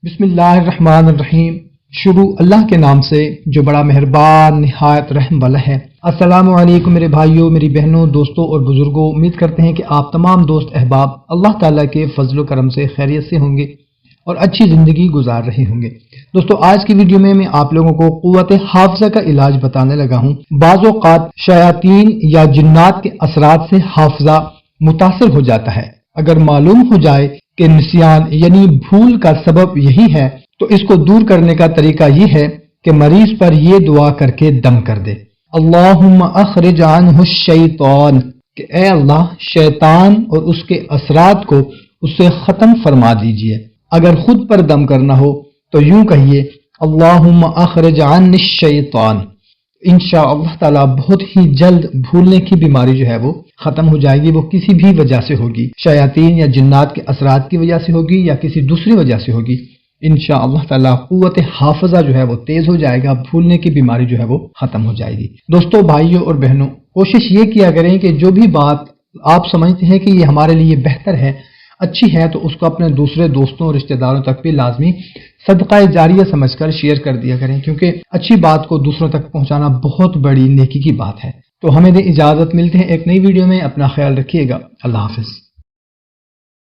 بسم اللہ الرحمن الرحیم۔ شروع اللہ کے نام سے جو بڑا مہربان نہایت رحم والا ہے۔ السلام علیکم میرے بھائیوں، میری بہنوں، دوستوں اور بزرگوں، امید کرتے ہیں کہ آپ تمام دوست احباب اللہ تعالیٰ کے فضل و کرم سے خیریت سے ہوں گے اور اچھی زندگی گزار رہے ہوں گے۔ دوستو، آج کی ویڈیو میں آپ لوگوں کو قوت حافظہ کا علاج بتانے لگا ہوں۔ بعض اوقات شیاطین یا جنات کے اثرات سے حافظہ متاثر ہو جاتا ہے۔ اگر معلوم ہو جائے کہ نسیان یعنی بھول کا سبب یہی ہے تو اس کو دور کرنے کا طریقہ یہ ہے کہ مریض پر یہ دعا کر کے دم کر دے، اللہم اخرج عنہ الشیطان، کہ اے اللہ شیطان اور اس کے اثرات کو اس سے ختم فرما دیجئے۔ اگر خود پر دم کرنا ہو تو یوں کہیے، اللہم اخرج عنہ الشیطان۔ انشاءاللہ تعالیٰ بہت ہی جلد بھولنے کی بیماری جو ہے وہ ختم ہو جائے گی۔ وہ کسی بھی وجہ سے ہوگی، شیاطین یا جنات کے اثرات کی وجہ سے ہوگی یا کسی دوسری وجہ سے ہوگی۔ انشاءاللہ تعالیٰ قوت حافظہ جو ہے وہ تیز ہو جائے گا، بھولنے کی بیماری جو ہے وہ ختم ہو جائے گی۔ دوستو، بھائیوں اور بہنوں، کوشش یہ کیا کریں کہ جو بھی بات آپ سمجھتے ہیں کہ یہ ہمارے لیے بہتر ہے، اچھی ہے، تو اس کو اپنے دوسرے دوستوں اور رشتہ داروں تک بھی لازمی صدقہ جاریہ سمجھ کر شیئر کر دیا کریں، کیونکہ اچھی بات کو دوسروں تک پہنچانا بہت بڑی نیکی کی بات ہے۔ تو ہمیں دیں اجازت، ملتے ہیں ایک نئی ویڈیو میں۔ اپنا خیال رکھیے گا۔ اللہ حافظ۔